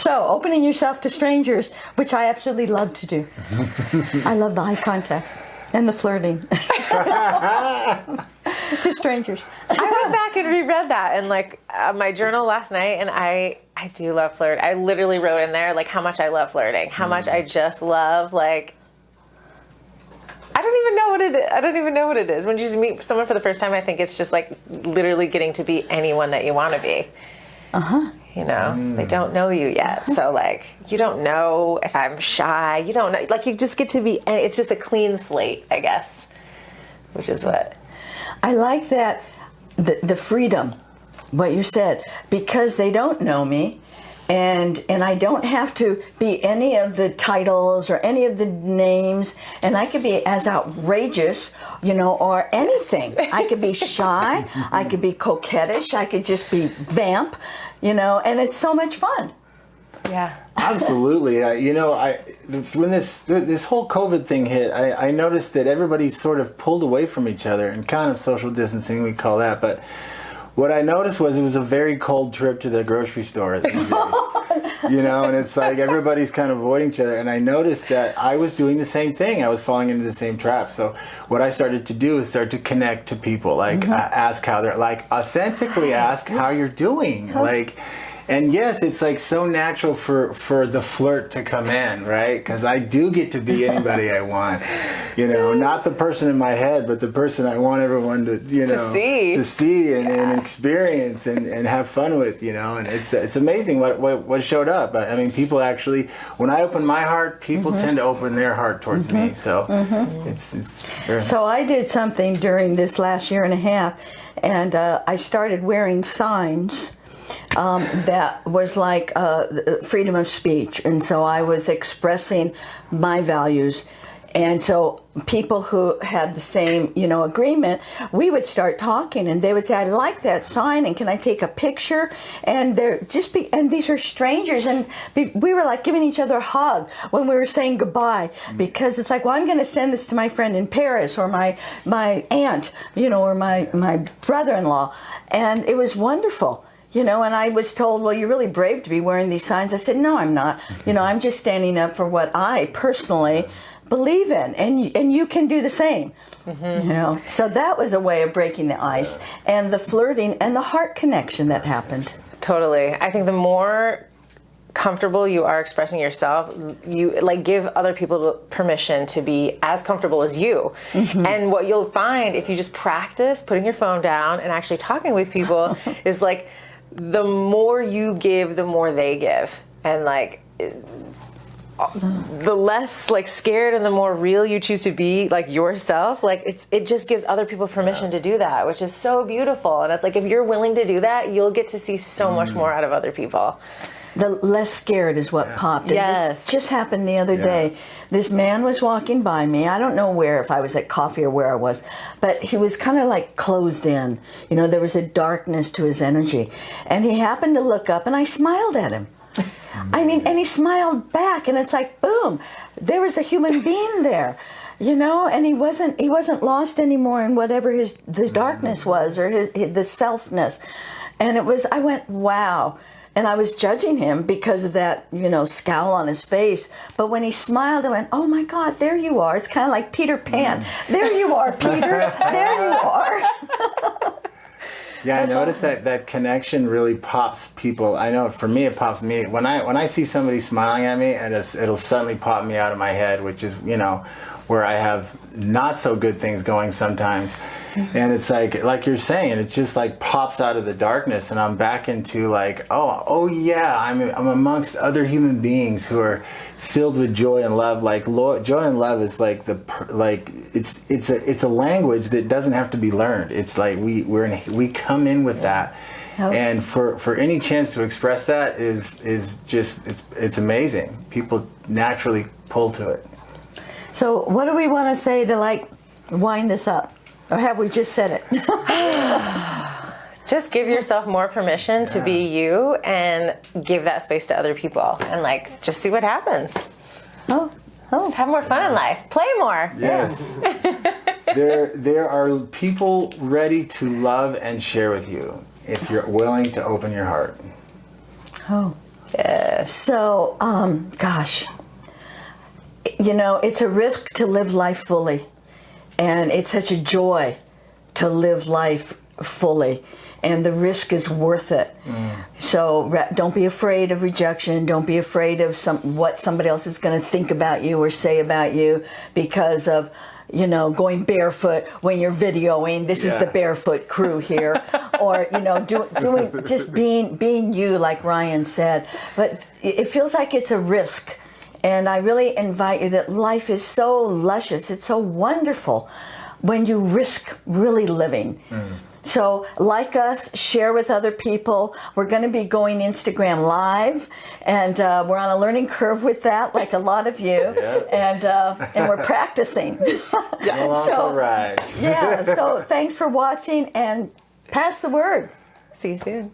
So, opening yourself to strangers, which I absolutely love to do. I love the eye contact and the flirting. To strangers. I went back and reread that in like my journal last night, and I do love flirt. I literally wrote in there like how much I love flirting, how much I just love like. I don't even know what it is. When you just meet someone for the first time, I think it's just like literally getting to be anyone that you want to be. You know, they don't know you yet. So like, you don't know if I'm shy. You don't know. Like, you just get to be, it's just a clean slate, I guess, which is what. I like that, the freedom, what you said, because they don't know me. And I don't have to be any of the titles or any of the names, and I could be as outrageous, you know, or anything. I could be shy, I could be coquettish, I could just be vamp, you know, and it's so much fun. Yeah. Absolutely. You know, when this whole COVID thing hit, I noticed that everybody sort of pulled away from each other, and kind of social distancing, we call that, but what I noticed was it was a very cold trip to the grocery store these days. You know, and it's like everybody's kind of avoiding each other. And I noticed that I was doing the same thing. I was falling into the same trap. So what I started to do is start to connect to people, like ask how they're, like authentically ask how you're doing. Like, and yes, it's like so natural for the flirt to come in, right? Because I do get to be anybody I want. You know, not the person in my head, but the person I want everyone to, you know, to see and experience and have fun with, you know. And it's amazing what showed up. I mean, people actually, when I open my heart, people tend to open their heart towards me. So it's very... So I did something during this last year and a half, and I started wearing signs that was like freedom of speech, and so I was expressing my values. And so people who had the same, you know, agreement, we would start talking, and they would say, "I like that sign, and can I take a picture?" And and these are strangers, and we were like giving each other a hug when we were saying goodbye, because it's like, well, I'm going to send this to my friend in Paris, or my aunt, you know, or my brother-in-law, and it was wonderful. You know, and I was told, well, you're really brave to be wearing these signs. I said, no, I'm not. You know, I'm just standing up for what I personally believe in, and you can do the same. You know, so that was a way of breaking the ice, and the flirting and the heart connection that happened. Totally. I think the more comfortable you are expressing yourself, you like give other people permission to be as comfortable as you. And what you'll find if you just practice putting your phone down and actually talking with people is like, the more you give, the more they give. And like, the less like scared and the more real you choose to be, like yourself, like it just gives other people permission to do that, which is so beautiful. And it's like, if you're willing to do that, you'll get to see so much more out of other people. The less scared is what popped. And Yes. this just happened the other day. This man was walking by me. I don't know where, if I was at coffee or where I was, but he was kind of like closed in. You know, there was a darkness to his energy. And he happened to look up, and I smiled at him. I mean, and he smiled back, and it's like, boom, there was a human being there. You know, and he wasn't lost anymore in whatever the darkness was, or the selfness. And I went, wow. And I was judging him because of that, you know, scowl on his face. But when he smiled, I went, oh my God, there you are. It's kind of like Peter Pan. There you are, Peter. There you are. Yeah, I noticed that connection really pops people. I know for me, it pops me. When I see somebody smiling at me, and it'll suddenly pop me out of my head, which is, you know, where I have not so good things going sometimes. And it's like you're saying, it just like pops out of the darkness, and I'm back into like, oh yeah, I'm amongst other human beings who are filled with joy and love. Like joy and love is like it's a language that doesn't have to be learned. It's like we come in with that. And for any chance to express that is just it's amazing. People naturally pull to it. So what do we want to say to like wind this up? Or have we just said it? Just give yourself more permission to be you, and give that space to other people, and like just see what happens. Just have more fun in life. Play more. Yes. There are people ready to love and share with you if you're willing to open your heart. Yes. So, gosh, you know, it's a risk to live life fully, and it's such a joy to live life fully, and the risk is worth it. So don't be afraid of rejection. Don't be afraid of what somebody else is going to think about you or say about you because of, you know, going barefoot when you're videoing. This is the barefoot crew here, or you know, doing just being you, like Ryan said. But it feels like it's a risk, and I really invite you that life is so luscious. It's so wonderful when you risk really living. So like us, share with other people. We're going to be going Instagram Live, and we're on a learning curve with that, like a lot of you, and we're practicing. So, right. So thanks for watching, and pass the word. See you soon.